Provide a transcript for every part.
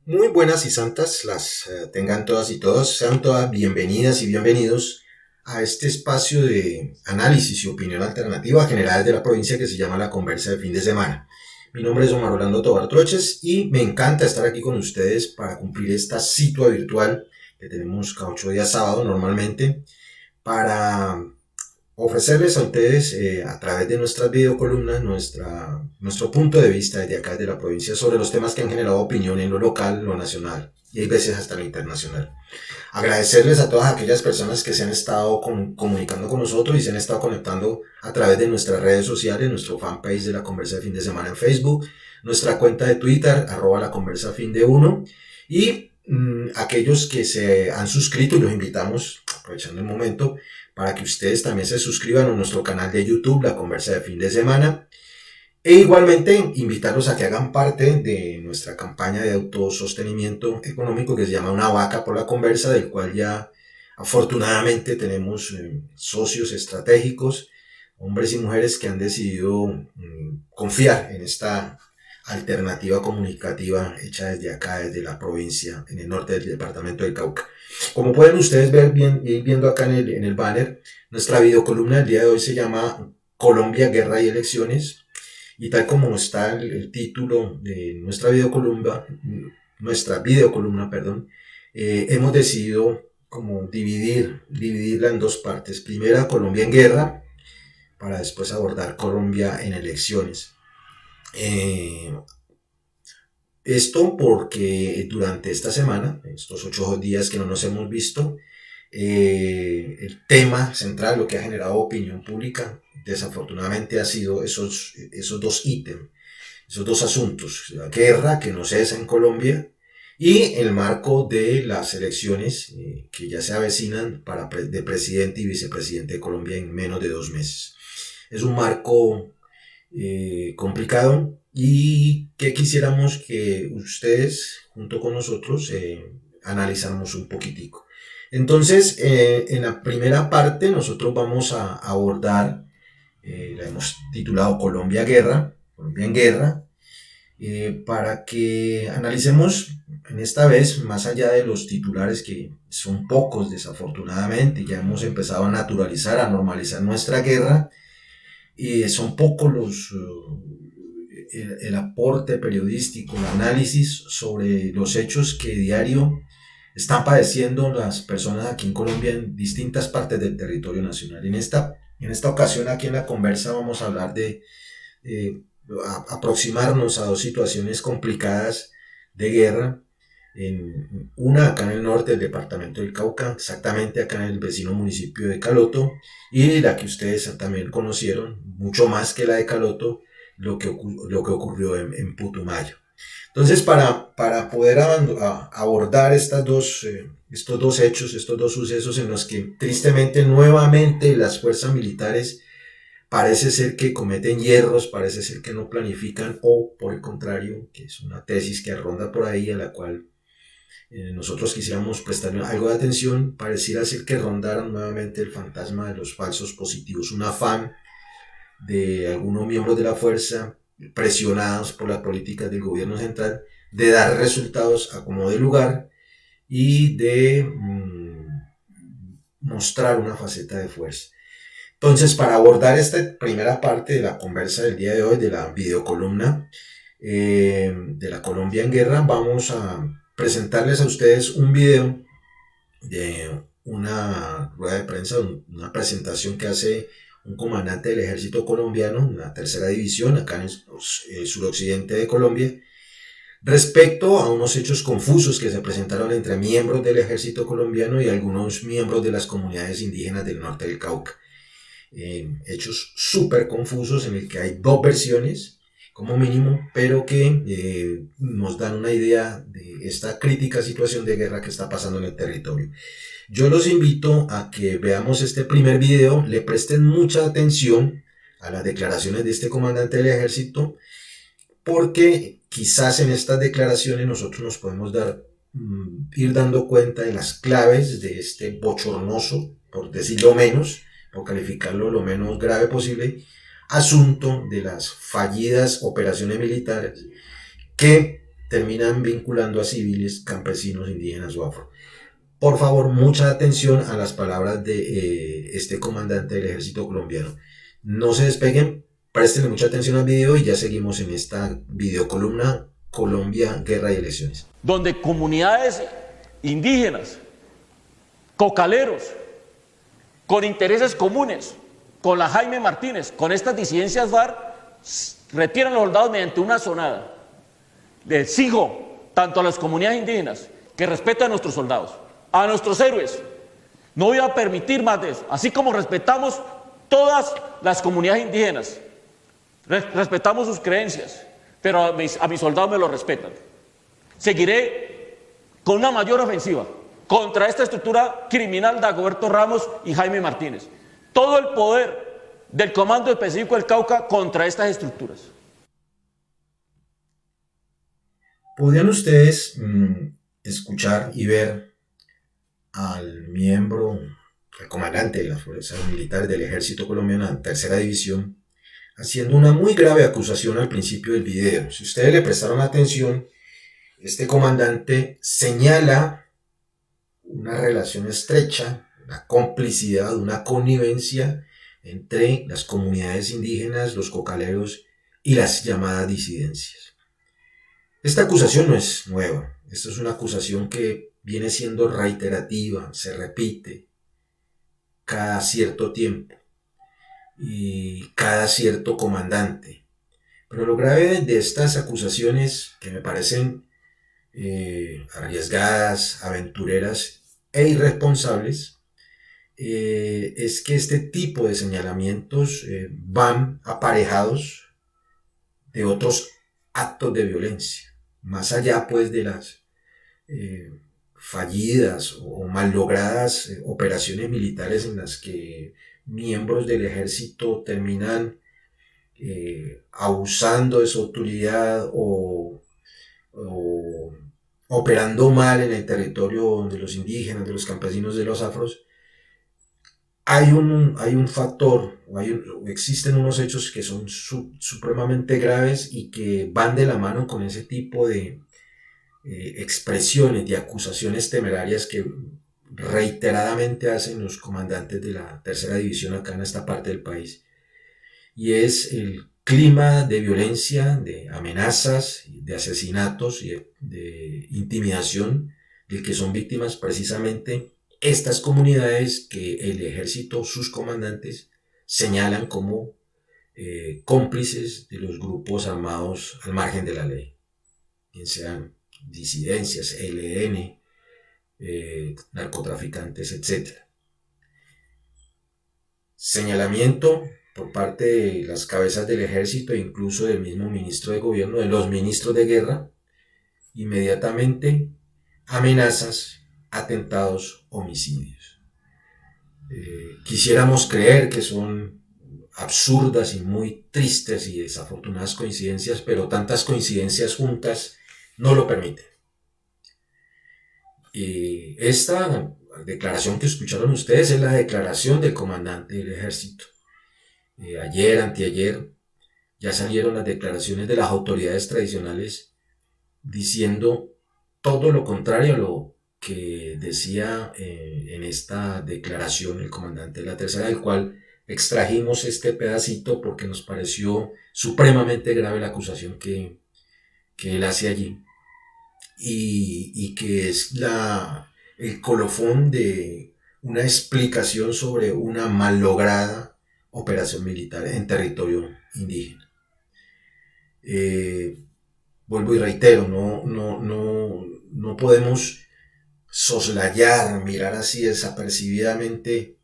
Muy buenas y santas las tengan todas y todos. Sean todas bienvenidas y bienvenidos a este espacio de análisis y opinión alternativa general de la provincia que se llama La Conversa de Fin de Semana. Mi nombre es Omar Orlando Tobar Troches y me encanta estar aquí con ustedes para cumplir esta cita virtual que tenemos cada 8 días sábado normalmente para ofrecerles a ustedes a través de nuestras videocolumnas nuestro punto de vista desde acá de la provincia sobre los temas que han generado opinión en lo local, lo nacional y hay veces hasta lo internacional. Agradecerles a todas aquellas personas que se han estado comunicando con nosotros y se han estado conectando a través de nuestras redes sociales, nuestro fanpage de La Conversa de Fin de Semana en Facebook, nuestra cuenta de Twitter, @La Conversa Fin de Uno, y aquellos que se han suscrito, y los invitamos, aprovechando el momento, para que ustedes también se suscriban a nuestro canal de YouTube, La Conversa de Fin de Semana. E igualmente invitarlos a que hagan parte de nuestra campaña de autosostenimiento económico que se llama Una Vaca por la Conversa, del cual ya afortunadamente tenemos socios estratégicos, hombres y mujeres que han decidido confiar en esta alternativa comunicativa hecha desde acá, desde la provincia, en el norte del departamento del Cauca. Como pueden ustedes ver bien, ir viendo acá en el banner, nuestra videocolumna del día de hoy se llama Colombia, Guerra y Elecciones. Y tal como está el título de nuestra videocolumna, hemos decidido como dividirla en dos partes. Primera, Colombia en guerra, para después abordar Colombia en elecciones. Esto porque durante esta semana, estos 8 días que no nos hemos visto, el tema central, lo que ha generado opinión pública, desafortunadamente ha sido esos dos ítems, esos dos asuntos: la guerra que no cesa en Colombia y el marco de las elecciones que ya se avecinan de presidente y vicepresidente de Colombia en menos de 2 meses. Es un marco complicado y que quisiéramos que ustedes junto con nosotros analizáramos un poquitico. Entonces, en la primera parte nosotros vamos a abordar, la hemos titulado Colombia en Guerra, para que analicemos en esta vez, más allá de los titulares que son pocos desafortunadamente, ya hemos empezado a naturalizar, a normalizar nuestra guerra, y son pocos el aporte periodístico, el análisis sobre los hechos que diario están padeciendo las personas aquí en Colombia en distintas partes del territorio nacional. En esta ocasión aquí en la conversa vamos a hablar de aproximarnos a dos situaciones complicadas de guerra, una acá en el norte del departamento del Cauca, exactamente acá en el vecino municipio de Caloto, y la que ustedes también conocieron, mucho más que la de Caloto, lo que ocurrió en Putumayo. Entonces, para poder abordar estos dos hechos, estos dos sucesos en los que tristemente nuevamente las fuerzas militares parece ser que cometen hierros, parece ser que no planifican, o por el contrario, que es una tesis que ronda por ahí a la cual nosotros quisiéramos prestarle algo de atención, pareciera ser que rondaron nuevamente el fantasma de los falsos positivos, un afán de algunos miembros de la fuerza, presionados por las políticas del gobierno central, de dar resultados a como de lugar y de mostrar una faceta de fuerza. Entonces, para abordar esta primera parte de la conversa del día de hoy, de la videocolumna de la Colombia en Guerra, vamos a presentarles a ustedes un video de una rueda de prensa, una presentación que hace un comandante del ejército colombiano, una tercera división acá en el suroccidente de Colombia, respecto a unos hechos confusos que se presentaron entre miembros del ejército colombiano y algunos miembros de las comunidades indígenas del norte del Cauca. Hechos súper confusos en el que hay dos versiones como mínimo, pero que nos dan una idea de esta crítica situación de guerra que está pasando en el territorio. Yo los invito a que veamos este primer video, le presten mucha atención a las declaraciones de este comandante del ejército, porque quizás en estas declaraciones nosotros nos podemos ir dando cuenta de las claves de este bochornoso, por decirlo menos, o calificarlo lo menos grave posible, asunto de las fallidas operaciones militares que terminan vinculando a civiles, campesinos, indígenas o afro. Por favor, mucha atención a las palabras de este comandante del ejército colombiano. No se despeguen, presten mucha atención al video y ya seguimos en esta videocolumna Colombia, Guerra y Elecciones. Donde comunidades indígenas, cocaleros, con intereses comunes, con la Jaime Martínez, con estas disidencias FARC, retiran los soldados mediante una sonada. Les exijo tanto a las comunidades indígenas que respeten a nuestros soldados, a nuestros héroes. No voy a permitir más de eso. Así como respetamos todas las comunidades indígenas, respetamos sus creencias, pero a mis soldados me lo respetan. Seguiré con una mayor ofensiva contra esta estructura criminal de Dagoberto Ramos y Jaime Martínez. Todo el poder del Comando Específico del Cauca contra estas estructuras. ¿Podrían ustedes escuchar y ver al miembro, al comandante de las fuerzas militares del ejército colombiano, la tercera división, haciendo una muy grave acusación al principio del video? Si ustedes le prestaron atención, este comandante señala una relación estrecha, una complicidad, una connivencia entre las comunidades indígenas, los cocaleros y las llamadas disidencias. Esta acusación no es nueva, esta es una acusación que viene siendo reiterativa, se repite cada cierto tiempo y cada cierto comandante. Pero lo grave de estas acusaciones, que me parecen arriesgadas, aventureras e irresponsables, es que este tipo de señalamientos van aparejados de otros actos de violencia, más allá pues de las fallidas o mal logradas operaciones militares en las que miembros del ejército terminan abusando de su autoridad o operando mal en el territorio de los indígenas, de los campesinos, de los afros. Hay un factor, existen unos hechos que son supremamente graves y que van de la mano con ese tipo de expresiones, de acusaciones temerarias que reiteradamente hacen los comandantes de la tercera división acá en esta parte del país. Y es el clima de violencia, de amenazas, de asesinatos y de intimidación del que son víctimas precisamente estas comunidades que el ejército, sus comandantes, señalan como cómplices de los grupos armados al margen de la ley, bien sean disidencias, ELN, narcotraficantes, etc. Señalamiento por parte de las cabezas del ejército e incluso del mismo ministro de gobierno, de los ministros de guerra, inmediatamente amenazas, atentados, homicidios. Quisiéramos creer que son absurdas y muy tristes y desafortunadas coincidencias, pero tantas coincidencias juntas no lo permiten. Esta declaración que escucharon ustedes es la declaración del comandante del ejército. Ayer, anteayer, ya salieron las declaraciones de las autoridades tradicionales diciendo todo lo contrario a lo que decía en esta declaración el comandante de la tercera, del cual extrajimos este pedacito porque nos pareció supremamente grave la acusación que él hace allí y que es el colofón de una explicación sobre una mal lograda operación militar en territorio indígena. Vuelvo y reitero, no podemos soslayar, mirar así desapercibidamente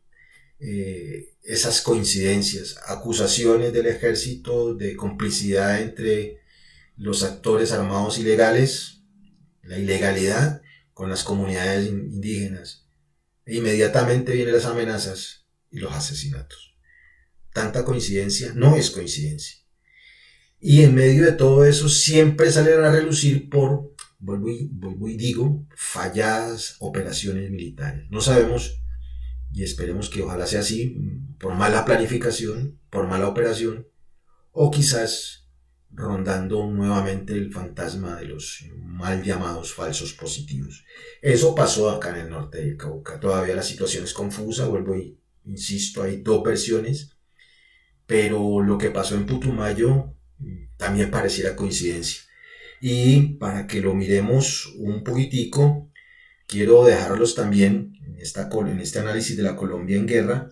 esas coincidencias, acusaciones del ejército de complicidad entre los actores armados ilegales, la ilegalidad con las comunidades indígenas. E inmediatamente vienen las amenazas y los asesinatos. Tanta coincidencia no es coincidencia. Y en medio de todo eso siempre salen a relucir por, vuelvo y digo, falladas operaciones militares. No sabemos, y esperemos que ojalá sea así, por mala planificación, por mala operación, o quizás rondando nuevamente el fantasma de los mal llamados falsos positivos. Eso pasó acá en el norte del Cauca. Todavía la situación es confusa, vuelvo y insisto, hay dos versiones, pero lo que pasó en Putumayo también pareciera coincidencia. Y para que lo miremos un poquitico, quiero dejarlos también en este análisis de la Colombia en guerra.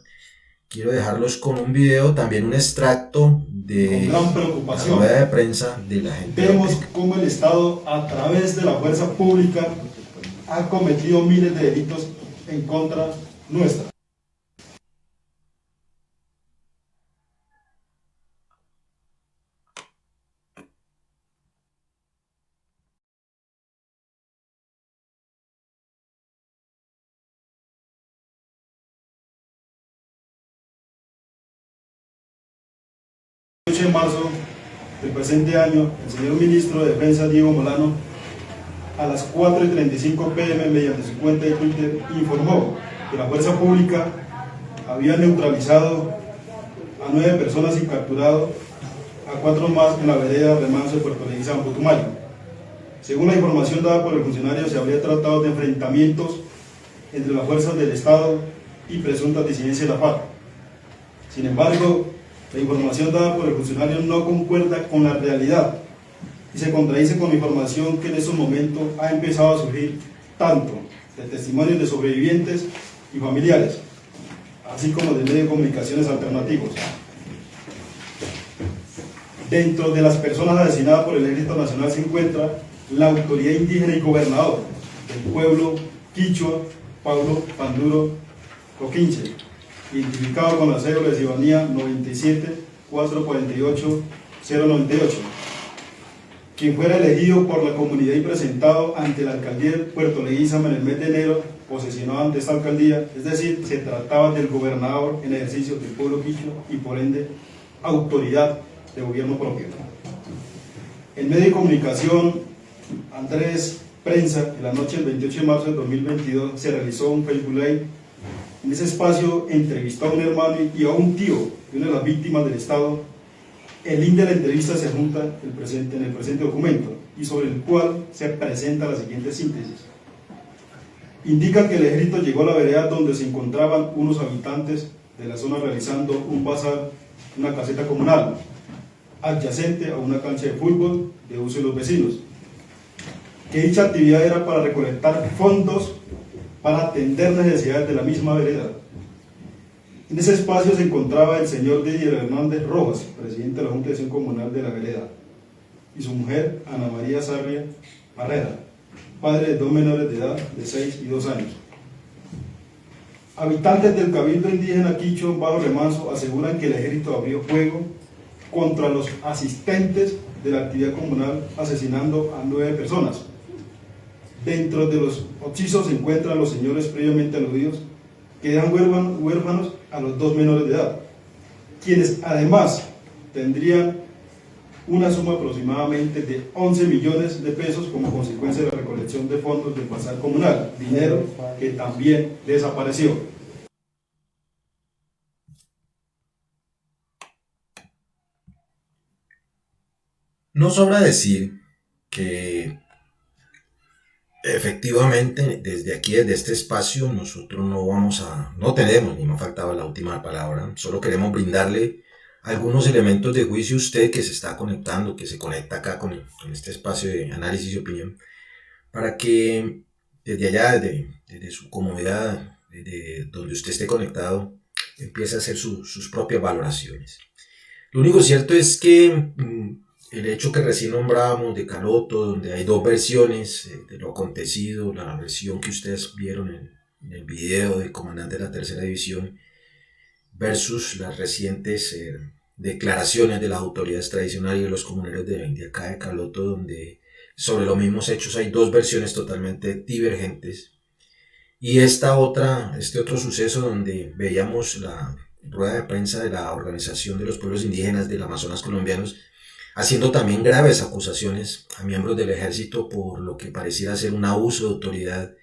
Quiero dejarlos con un video, también un extracto de con gran la preocupación rueda de prensa de la gente. vemos cómo el Estado, a través de la fuerza pública, ha cometido miles de delitos en contra nuestra. El 8 de marzo del presente año, el señor ministro de Defensa, Diego Molano, a las 4:35 p.m. mediante su cuenta de Twitter, informó que la fuerza pública había neutralizado a 9 personas y capturado a 4 más en la vereda Remanso de Puerto Leguízamo, Putumayo. Según la información dada por el funcionario, se habría tratado de enfrentamientos entre las fuerzas del Estado y presuntas disidencias de la FARC. Sin embargo, la información dada por el funcionario no concuerda con la realidad y se contradice con la información que en estos momentos ha empezado a surgir tanto de testimonios de sobrevivientes y familiares, así como de medios de comunicaciones alternativos. Dentro de las personas asesinadas por el Ejército Nacional se encuentra la autoridad indígena y gobernador del pueblo quichua, Paulo Panduro Coquinche, identificado con la cédula de ciudadanía 97-448-098, quien fuera elegido por la comunidad y presentado ante la alcaldía de Puerto Leguízamo en el mes de enero, posesionado ante esta alcaldía, es decir, se trataba del gobernador en ejercicio del pueblo quichua y por ende autoridad de gobierno propio. El medio de comunicación Andrés Prensa, en la noche del 28 de marzo de 2022, se realizó un Facebook Live. En ese espacio entrevistó a un hermano y a un tío de una de las víctimas del Estado. El link de la entrevista se junta en el presente documento y sobre el cual se presenta la siguiente síntesis. Indica que el ejército llegó a la vereda donde se encontraban unos habitantes de la zona realizando un bazar, una caseta comunal, adyacente a una cancha de fútbol de uso de los vecinos, que dicha actividad era para recolectar fondos para atender necesidades de la misma vereda. En ese espacio se encontraba el señor Didier Hernández Rojas, presidente de la Junta de Acción Comunal de la vereda, y su mujer Ana María Sarria Barrera, padre de 2 menores de edad de 6 y 2 años. Habitantes del Cabildo Indígena Quichua Bajo Remanso aseguran que el ejército abrió fuego contra los asistentes de la actividad comunal, asesinando a 9 personas. Dentro de los occisos se encuentran los señores previamente aludidos, que dejan huérfanos a los 2 menores de edad, quienes además tendrían una suma aproximadamente de 11 millones de pesos como consecuencia de la recolección de fondos del bazar comunal, dinero que también desapareció. No sobra decir que efectivamente desde aquí, desde este espacio, nosotros no tenemos, ni me ha faltado la última palabra, solo queremos brindarle algunos elementos de juicio a usted que se está conectando, que se conecta acá con este espacio de análisis y opinión, para que desde allá, desde su comodidad, desde donde usted esté conectado, empiece a hacer sus propias valoraciones. Lo único cierto es que el hecho que recién nombrábamos de Caloto, donde hay 2 versiones de lo acontecido, la versión que ustedes vieron en el video del comandante de la tercera división versus las recientes declaraciones de las autoridades tradicionales y de los comuneros de acá de Caloto, donde sobre los mismos hechos hay 2 versiones totalmente divergentes. Y este otro suceso donde veíamos la rueda de prensa de la Organización de los Pueblos Indígenas del Amazonas Colombianos, haciendo también graves acusaciones a miembros del ejército por lo que pareciera ser un abuso de autoridad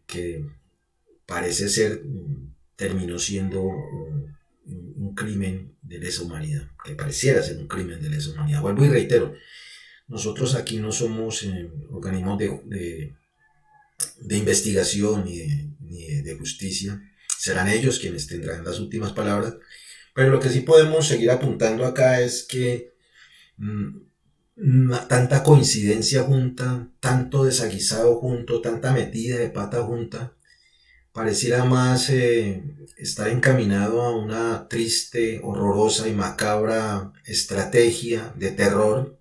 que parece ser terminó siendo un crimen de lesa humanidad, que pareciera ser un crimen de lesa humanidad. Vuelvo y reitero, nosotros aquí no somos organismos de investigación ni de justicia, serán ellos quienes tendrán las últimas palabras, pero lo que sí podemos seguir apuntando acá es que tanta coincidencia junta, tanto desaguisado junto, tanta metida de pata junta, pareciera más estar encaminado a una triste, horrorosa y macabra estrategia de terror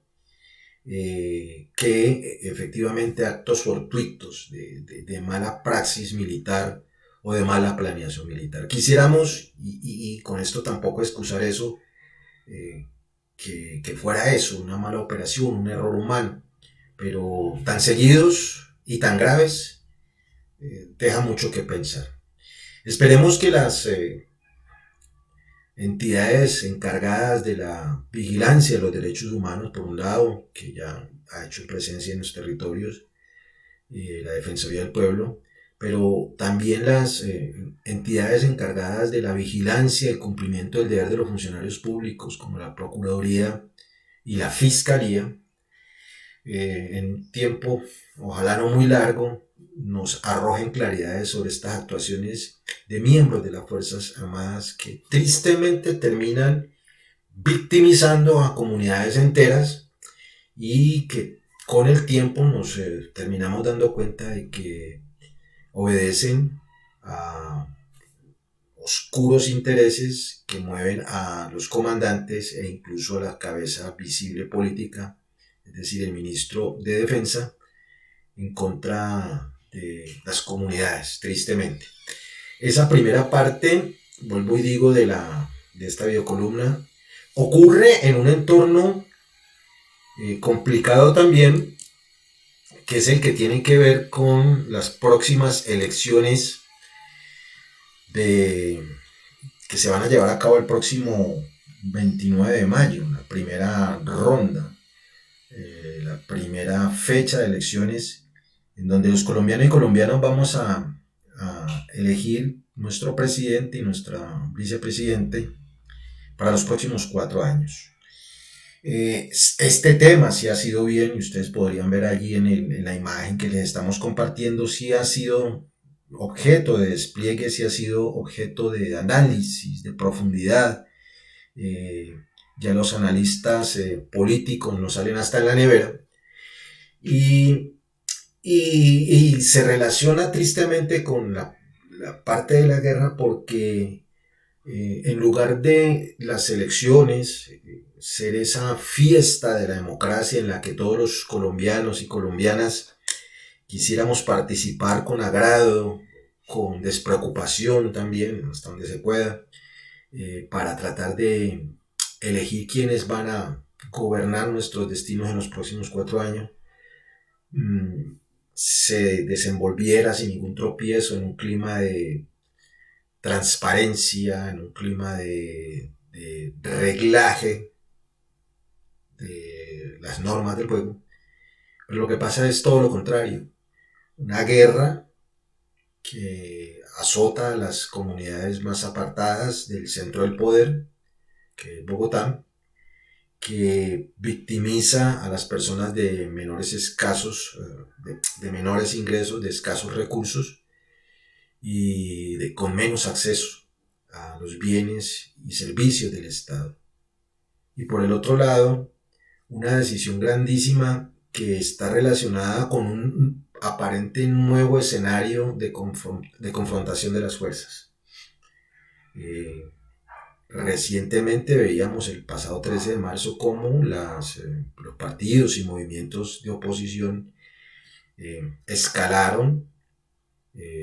que efectivamente actos fortuitos de mala praxis militar o de mala planeación militar. Quisiéramos, y con esto tampoco excusar eso, que fuera eso, una mala operación, un error humano, pero tan seguidos y tan graves, deja mucho que pensar. Esperemos que las entidades encargadas de la vigilancia de los derechos humanos, por un lado, que ya ha hecho presencia en los territorios, la Defensoría del Pueblo, pero también las entidades encargadas de la vigilancia y el cumplimiento del deber de los funcionarios públicos, como la Procuraduría y la Fiscalía, en un tiempo, ojalá no muy largo, nos arrojen claridades sobre estas actuaciones de miembros de las Fuerzas Armadas que tristemente terminan victimizando a comunidades enteras y que con el tiempo nos terminamos dando cuenta de que obedecen a oscuros intereses que mueven a los comandantes e incluso a la cabeza visible política, es decir, el ministro de Defensa, en contra de las comunidades, tristemente. Esa primera parte, vuelvo y digo, de esta videocolumna, ocurre en un entorno complicado también, que es el que tiene que ver con las próximas elecciones que se van a llevar a cabo el próximo 29 de mayo, la primera ronda, la primera fecha de elecciones, en donde los colombianos y colombianas vamos a elegir nuestro presidente y nuestra vicepresidente para los próximos 4 años. Este tema sí ha sido bien, y ustedes podrían ver allí en la imagen que les estamos compartiendo, sí ha sido objeto de despliegue, sí ha sido objeto de análisis, de profundidad. Ya los analistas políticos nos salen hasta en la nevera. Y se relaciona tristemente con la parte de la guerra porque en lugar de las elecciones ser esa fiesta de la democracia en la que todos los colombianos y colombianas quisiéramos participar con agrado, con despreocupación también, hasta donde se pueda, para tratar de elegir quiénes van a gobernar nuestros destinos en los próximos 4 años, se desenvolviera sin ningún tropiezo en un clima de transparencia, en un clima de reglaje de las normas del juego. Pero lo que pasa es todo lo contrario, una guerra que azota a las comunidades más apartadas del centro del poder, que es Bogotá, que victimiza a las personas de menores escasos, de menores ingresos, de escasos recursos y con menos acceso a los bienes y servicios del Estado. Y por el otro lado, una decisión grandísima que está relacionada con un aparente nuevo escenario de confrontación de las fuerzas. Recientemente veíamos el pasado 13 de marzo cómo los partidos y movimientos de oposición escalaron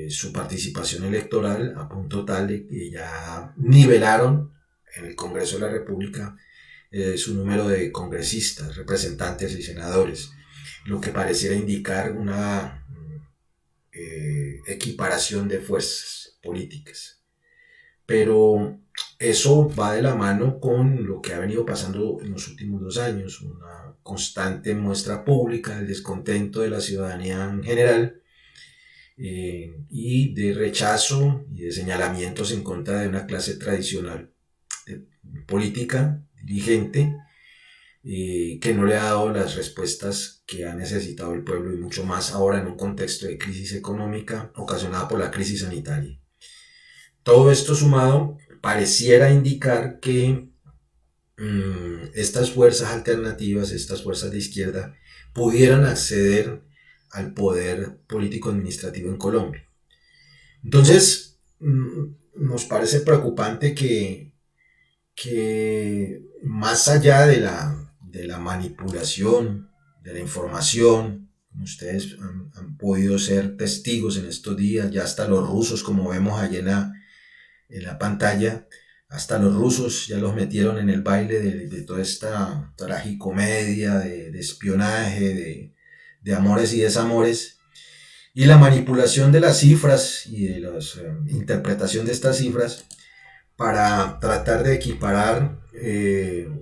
su participación electoral a punto tal de que ya nivelaron en el Congreso de la República su número de congresistas, representantes y senadores, lo que pareciera indicar una equiparación de fuerzas políticas. Pero eso va de la mano con lo que ha venido pasando en los últimos 2 años, una constante muestra pública del descontento de la ciudadanía en general y de rechazo y de señalamientos en contra de una clase tradicional política dirigente que no le ha dado las respuestas que ha necesitado el pueblo, y mucho más ahora en un contexto de crisis económica ocasionada por la crisis sanitaria. Todo esto sumado pareciera indicar que estas fuerzas alternativas, estas fuerzas de izquierda, pudieran acceder al poder político administrativo en Colombia. Entonces, nos parece preocupante que más allá de la manipulación de la información, como ustedes han podido ser testigos en estos días, ya hasta los rusos, como vemos allí en la pantalla, hasta los rusos ya los metieron en el baile de toda esta tragicomedia de espionaje, de amores y desamores, y la manipulación de las cifras y de la interpretación de estas cifras para tratar de equiparar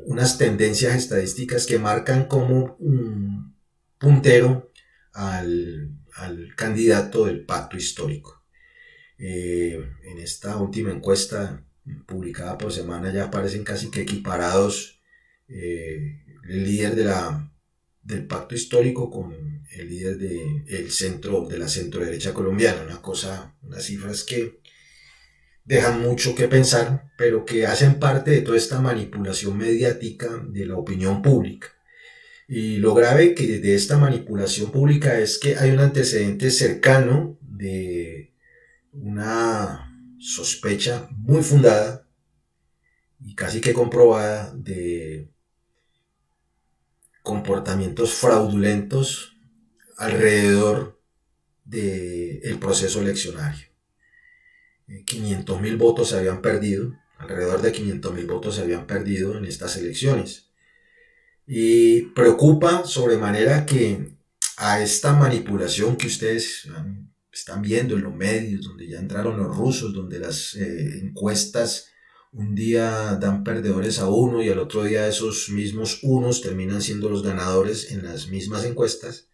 unas tendencias estadísticas que marcan como un puntero al candidato del pacto histórico. En esta última encuesta publicada por semana ya aparecen casi que equiparados el líder del pacto histórico con el líder de la centro derecha colombiana, unas cifras que dejan mucho que pensar, pero que hacen parte de toda esta manipulación mediática de la opinión pública. Y lo grave que de esta manipulación pública es que hay un antecedente cercano de una sospecha muy fundada y casi que comprobada de comportamientos fraudulentos alrededor del proceso eleccionario. 500.000 votos se habían perdido, alrededor de 500.000 votos se habían perdido en estas elecciones. Y preocupa sobremanera que a esta manipulación que ustedes están viendo en los medios, donde ya entraron los rusos, donde las encuestas un día dan perdedores a uno y al otro día esos mismos unos terminan siendo los ganadores en las mismas encuestas,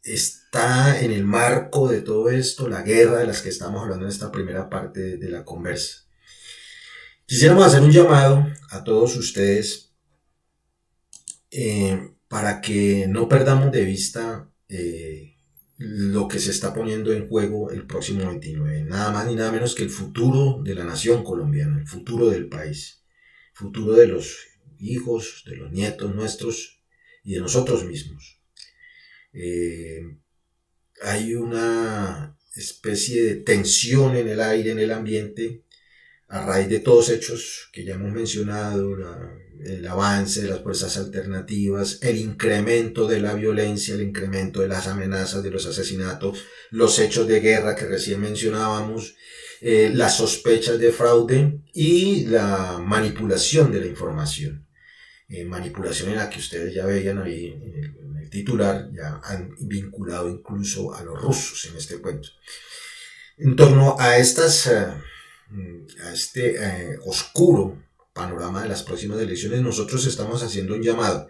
está en el marco de todo esto la guerra de las que estamos hablando en esta primera parte de la conversa. Quisiéramos hacer un llamado a todos ustedes para que no perdamos de vista lo que se está poniendo en juego el próximo 29. Nada más ni nada menos que el futuro de la nación colombiana, el futuro del país, el futuro de los hijos, de los nietos nuestros y de nosotros mismos. Hay una especie de tensión en el aire, en el ambiente, a raíz de todos hechos que ya hemos mencionado, el avance de las fuerzas alternativas, el incremento de la violencia, el incremento de las amenazas, de los asesinatos, los hechos de guerra que recién mencionábamos, las sospechas de fraude y la manipulación de la información. Manipulación en la que ustedes ya veían ahí en el titular, ya han vinculado incluso a los rusos en este cuento. En torno a este oscuro panorama de las próximas elecciones, nosotros estamos haciendo un llamado.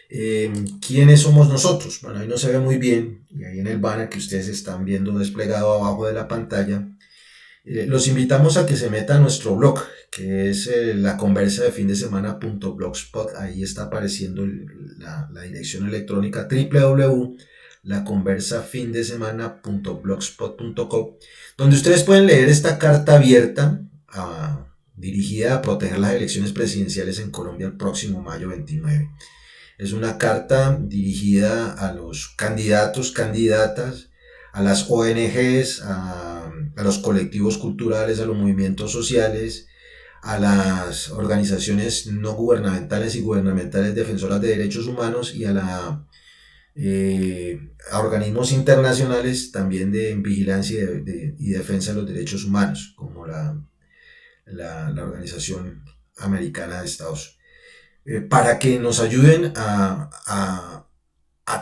¿Quiénes somos nosotros? Bueno, ahí no se ve muy bien, y ahí en el banner que ustedes están viendo desplegado abajo de la pantalla, los invitamos a que se metan a nuestro blog, que es laconversadefindessemana.blogspot. Ahí está apareciendo la dirección electrónica www.laconversafindessemana.blogspot.com, donde ustedes pueden leer esta carta abierta dirigida a proteger las elecciones presidenciales en Colombia el próximo mayo 29. Es una carta dirigida a los candidatos, candidatas, a las ONGs, a los colectivos culturales, a los movimientos sociales, a las organizaciones no gubernamentales y gubernamentales defensoras de derechos humanos y a organismos internacionales también de vigilancia y defensa de los derechos humanos, como la Organización Americana de Estados, para que nos ayuden a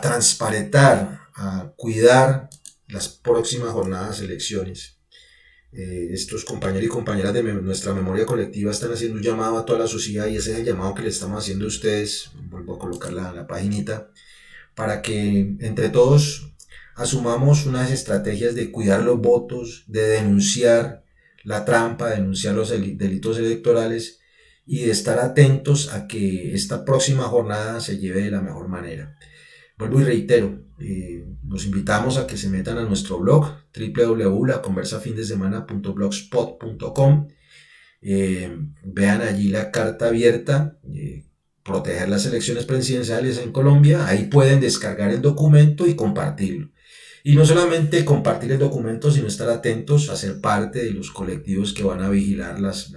transparentar, a cuidar las próximas jornadas elecciones. Estos compañeros y compañeras de nuestra memoria colectiva están haciendo un llamado a toda la sociedad, y ese es el llamado que le estamos haciendo a ustedes. Vuelvo a colocar la paginita para que entre todos asumamos unas estrategias de cuidar los votos, de denunciar la trampa, denunciar los delitos electorales y de estar atentos a que esta próxima jornada se lleve de la mejor manera. Vuelvo y reitero, los invitamos a que se metan a nuestro blog www.laconversafindessemana.blogspot.com. Vean allí la carta abierta, proteger las elecciones presidenciales en Colombia. Ahí pueden descargar el documento y compartirlo. Y no solamente compartir el documento, sino estar atentos a ser parte de los colectivos que van a vigilar las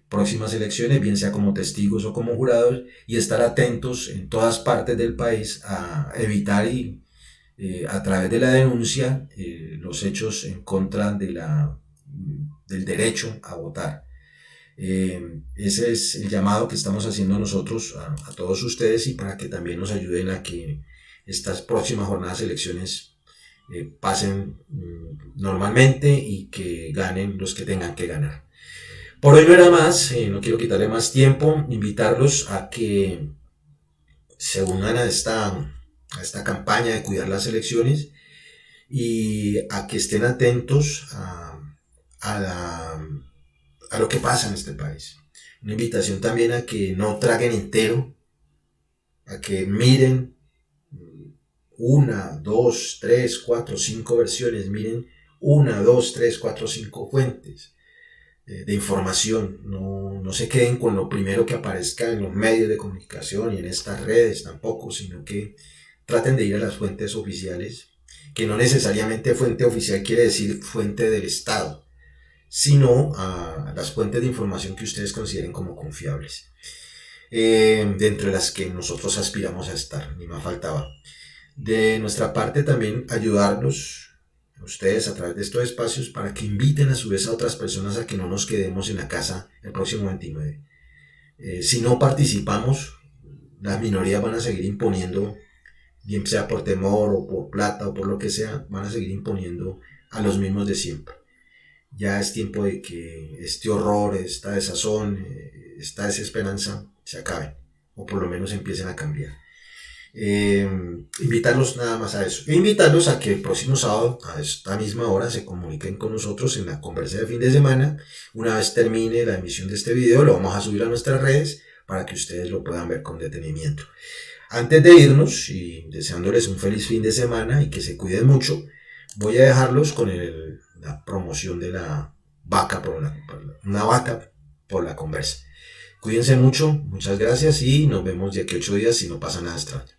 próximas elecciones, bien sea como testigos o como jurados, y estar atentos en todas partes del país a evitar a través de la denuncia los hechos en contra del derecho a votar. Ese es el llamado que estamos haciendo nosotros a todos ustedes, y para que también nos ayuden a que estas próximas jornadas de elecciones pasen normalmente y que ganen los que tengan que ganar. Por hoy no era más, no quiero quitarle más tiempo, invitarlos a que se unan a esta campaña de cuidar las elecciones y a que estén atentos a lo que pasa en este país. Una invitación también a que no traguen entero, a que miren 1, 2, 3, 4, 5 versiones, miren 1, 2, 3, 4, 5 fuentes de información. No se queden con lo primero que aparezca en los medios de comunicación y en estas redes tampoco, sino que traten de ir a las fuentes oficiales, que no necesariamente fuente oficial quiere decir fuente del Estado, sino a las fuentes de información que ustedes consideren como confiables, dentro de las que nosotros aspiramos a estar, ni más faltaba. De nuestra parte también ayudarlos a ustedes a través de estos espacios para que inviten a su vez a otras personas a que no nos quedemos en la casa el próximo 29. Si no participamos, las minorías van a seguir imponiendo, bien sea por temor o por plata o por lo que sea, van a seguir imponiendo a los mismos de siempre. Ya es tiempo de que este horror, esta desazón, esta desesperanza se acaben, o por lo menos empiecen a cambiar. Invitarlos nada más a eso, e invitarlos a que el próximo sábado a esta misma hora se comuniquen con nosotros en la conversa de fin de semana. Una vez termine la emisión de este video, lo vamos a subir a nuestras redes para que ustedes lo puedan ver con detenimiento. Antes de irnos y deseándoles un feliz fin de semana y que se cuiden mucho, voy a dejarlos con la promoción de la vaca una vaca por la conversa. Cuídense mucho, muchas gracias y nos vemos de aquí a 8 días si no pasa nada extraño.